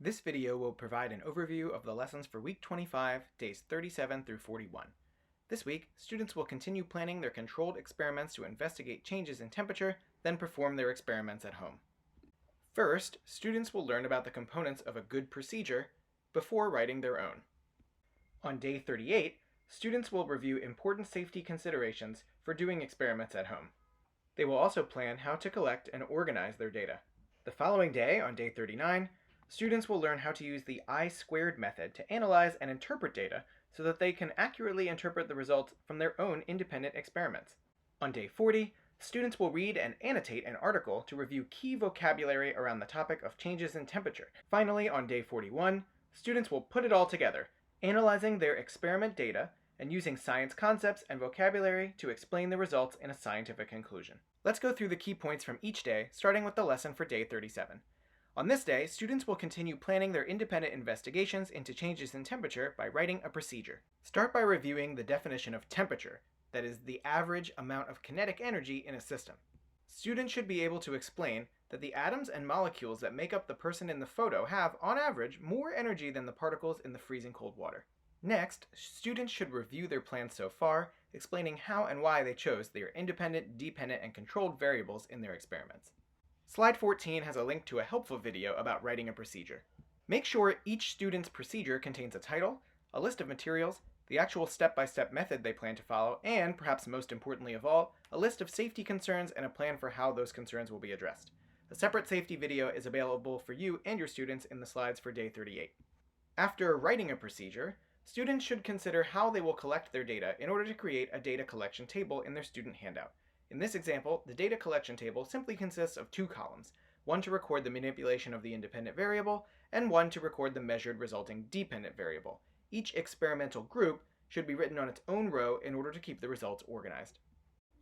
This video will provide an overview of the lessons for week 25, days 37 through 41. This week, students will continue planning their controlled experiments to investigate changes in temperature, then perform their experiments at home. First, students will learn about the components of a good procedure before writing their own. On day 38, students will review important safety considerations for doing experiments at home. They will also plan how to collect and organize their data. The following day, on day 39, students will learn how to use the I-squared method to analyze and interpret data so that they can accurately interpret the results from their own independent experiments. On day 40, students will read and annotate an article to review key vocabulary around the topic of changes in temperature. Finally, on day 41, students will put it all together, analyzing their experiment data and using science concepts and vocabulary to explain the results in a scientific conclusion. Let's go through the key points from each day, starting with the lesson for day 37. On this day, students will continue planning their independent investigations into changes in temperature by writing a procedure. Start by reviewing the definition of temperature, that is, the average amount of kinetic energy in a system. Students should be able to explain that the atoms and molecules that make up the person in the photo have, on average, more energy than the particles in the freezing cold water. Next, students should review their plans so far, explaining how and why they chose their independent, dependent, and controlled variables in their experiments. Slide 14 has a link to a helpful video about writing a procedure. Make sure each student's procedure contains a title, a list of materials, the actual step-by-step method they plan to follow, and, perhaps most importantly of all, a list of safety concerns and a plan for how those concerns will be addressed. A separate safety video is available for you and your students in the slides for day 38. After writing a procedure, students should consider how they will collect their data in order to create a data collection table in their student handout. In this example, the data collection table simply consists of two columns, one to record the manipulation of the independent variable, and one to record the measured resulting dependent variable. Each experimental group should be written on its own row in order to keep the results organized.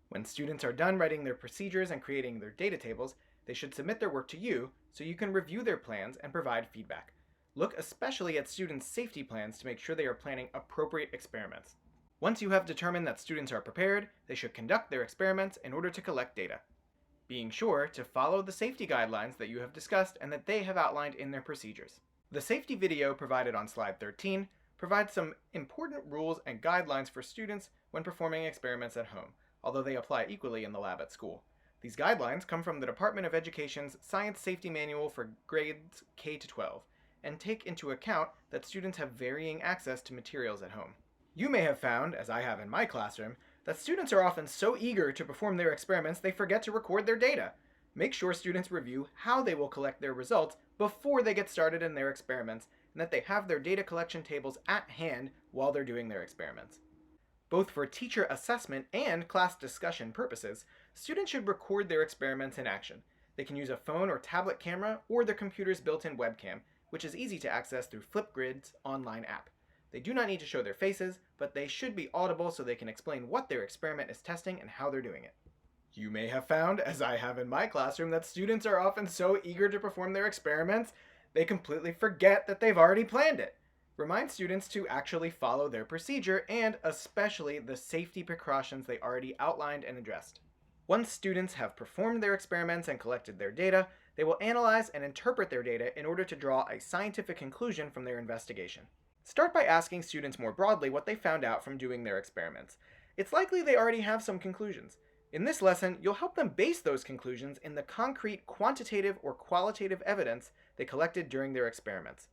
When students are done writing their procedures and creating their data tables, they should submit their work to you so you can review their plans and provide feedback. Look especially at students' safety plans to make sure they are planning appropriate experiments. Once you have determined that students are prepared, they should conduct their experiments in order to collect data, being sure to follow the safety guidelines that you have discussed and that they have outlined in their procedures. The safety video provided on slide 13 provides some important rules and guidelines for students when performing experiments at home, although they apply equally in the lab at school. These guidelines come from the Department of Education's Science Safety Manual for grades K-12 and take into account that students have varying access to materials at home. You may have found, as I have in my classroom, that students are often so eager to perform their experiments they forget to record their data. Make sure students review how they will collect their results before they get started in their experiments, and that they have their data collection tables at hand while they're doing their experiments. Both for teacher assessment and class discussion purposes, students should record their experiments in action. They can use a phone or tablet camera or their computer's built-in webcam, which is easy to access through Flipgrid's online app. They do not need to show their faces, but they should be audible so they can explain what their experiment is testing and how they're doing it. You may have found, as I have in my classroom, that students are often so eager to perform their experiments, they completely forget that they've already planned it. Remind students to actually follow their procedure and especially the safety precautions they already outlined and addressed. Once students have performed their experiments and collected their data, they will analyze and interpret their data in order to draw a scientific conclusion from their investigation. Start by asking students more broadly what they found out from doing their experiments. It's likely they already have some conclusions. In this lesson, you'll help them base those conclusions in the concrete quantitative or qualitative evidence they collected during their experiments.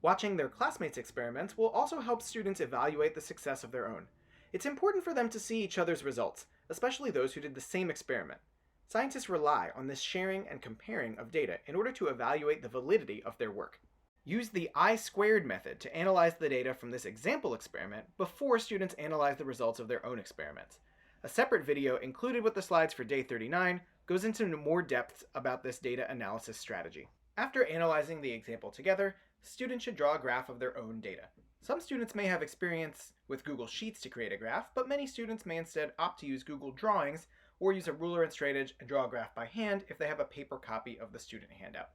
Watching their classmates' experiments will also help students evaluate the success of their own. It's important for them to see each other's results, especially those who did the same experiment. Scientists rely on this sharing and comparing of data in order to evaluate the validity of their work. Use the I-squared method to analyze the data from this example experiment before students analyze the results of their own experiments. A separate video included with the slides for day 39 goes into more depth about this data analysis strategy. After analyzing the example together, students should draw a graph of their own data. Some students may have experience with Google Sheets to create a graph, but many students may instead opt to use Google Drawings or use a ruler and straightedge and draw a graph by hand if they have a paper copy of the student handout.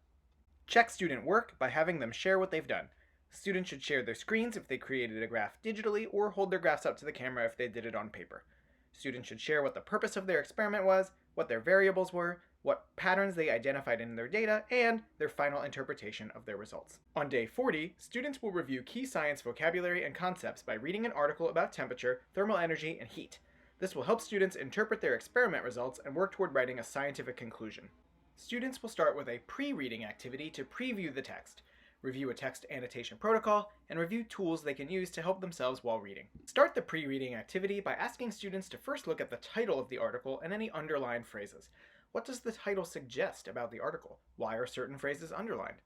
Check student work by having them share what they've done. Students should share their screens if they created a graph digitally or hold their graphs up to the camera if they did it on paper. Students should share what the purpose of their experiment was, what their variables were, what patterns they identified in their data, and their final interpretation of their results. On day 40, students will review key science vocabulary and concepts by reading an article about temperature, thermal energy, and heat. This will help students interpret their experiment results and work toward writing a scientific conclusion. Students will start with a pre-reading activity to preview the text, review a text annotation protocol, and review tools they can use to help themselves while reading. Start the pre-reading activity by asking students to first look at the title of the article and any underlined phrases. What does the title suggest about the article? Why are certain phrases underlined?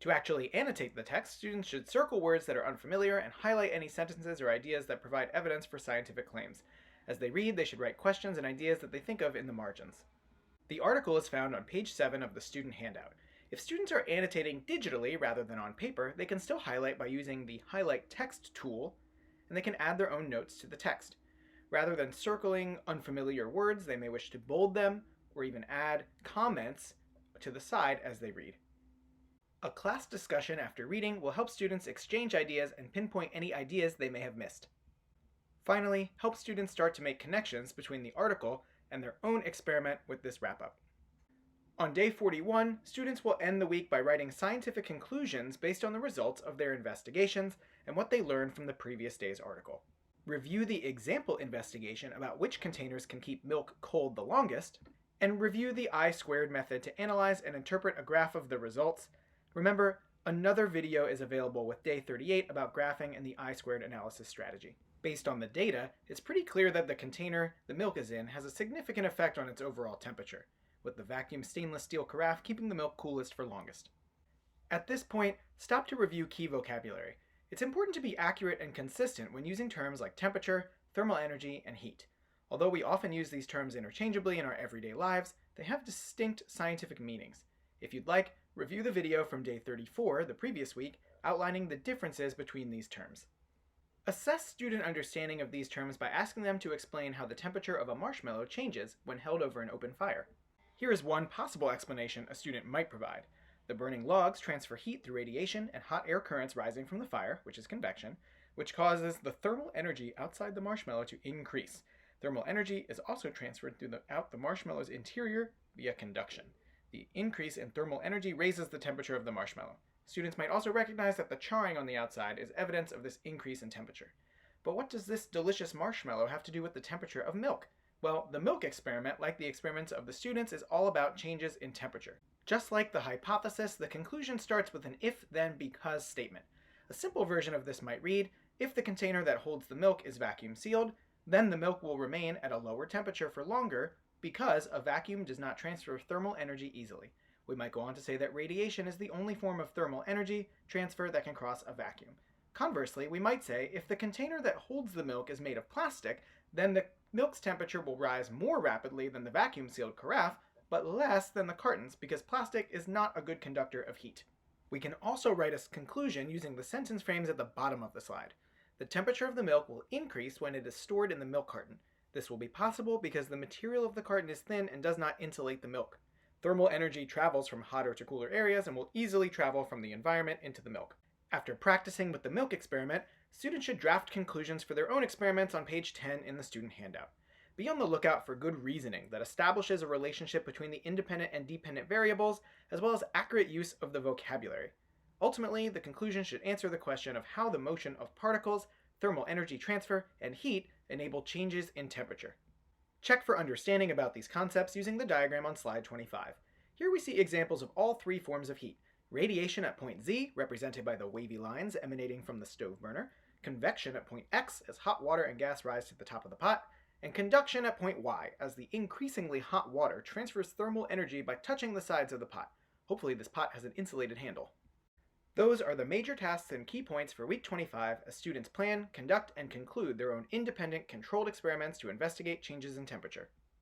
To actually annotate the text, students should circle words that are unfamiliar and highlight any sentences or ideas that provide evidence for scientific claims. As they read, they should write questions and ideas that they think of in the margins. The article is found on page 7 of the student handout. If students are annotating digitally rather than on paper, they can still highlight by using the Highlight Text tool, and they can add their own notes to the text. Rather than circling unfamiliar words, they may wish to bold them or even add comments to the side as they read. A class discussion after reading will help students exchange ideas and pinpoint any ideas they may have missed. Finally, help students start to make connections between the article and their own experiment with this wrap-up. On day 41, students will end the week by writing scientific conclusions based on the results of their investigations and what they learned from the previous day's article. Review the example investigation about which containers can keep milk cold the longest, and review the I-squared method to analyze and interpret a graph of the results. Remember, another video is available with day 38 about graphing and the I-squared analysis strategy. Based on the data, it's pretty clear that the container the milk is in has a significant effect on its overall temperature, with the vacuum stainless steel carafe keeping the milk coolest for longest. At this point, stop to review key vocabulary. It's important to be accurate and consistent when using terms like temperature, thermal energy, and heat. Although we often use these terms interchangeably in our everyday lives, they have distinct scientific meanings. If you'd like, review the video from day 34, the previous week, outlining the differences between these terms. Assess student understanding of these terms by asking them to explain how the temperature of a marshmallow changes when held over an open fire. Here is one possible explanation a student might provide. The burning logs transfer heat through radiation and hot air currents rising from the fire, which is convection, which causes the thermal energy outside the marshmallow to increase. Thermal energy is also transferred throughout the marshmallow's interior via conduction. The increase in thermal energy raises the temperature of the marshmallow. Students might also recognize that the charring on the outside is evidence of this increase in temperature. But what does this delicious marshmallow have to do with the temperature of milk? Well, the milk experiment, like the experiments of the students, is all about changes in temperature. Just like the hypothesis, the conclusion starts with an if-then-because statement. A simple version of this might read, if the container that holds the milk is vacuum sealed, then the milk will remain at a lower temperature for longer because a vacuum does not transfer thermal energy easily. We might go on to say that radiation is the only form of thermal energy transfer that can cross a vacuum. Conversely, we might say if the container that holds the milk is made of plastic, then the milk's temperature will rise more rapidly than the vacuum-sealed carafe, but less than the cartons because plastic is not a good conductor of heat. We can also write a conclusion using the sentence frames at the bottom of the slide. The temperature of the milk will increase when it is stored in the milk carton. This will be possible because the material of the carton is thin and does not insulate the milk. Thermal energy travels from hotter to cooler areas and will easily travel from the environment into the milk. After practicing with the milk experiment, students should draft conclusions for their own experiments on page 10 in the student handout. Be on the lookout for good reasoning that establishes a relationship between the independent and dependent variables, as well as accurate use of the vocabulary. Ultimately, the conclusion should answer the question of how the motion of particles, thermal energy transfer, and heat enable changes in temperature. Check for understanding about these concepts using the diagram on slide 25. Here we see examples of all three forms of heat. Radiation at point Z, represented by the wavy lines emanating from the stove burner, convection at point X as hot water and gas rise to the top of the pot, and conduction at point Y as the increasingly hot water transfers thermal energy by touching the sides of the pot. Hopefully this pot has an insulated handle. Those are the major tasks and key points for week 25 as students plan, conduct, and conclude their own independent controlled experiments to investigate changes in temperature.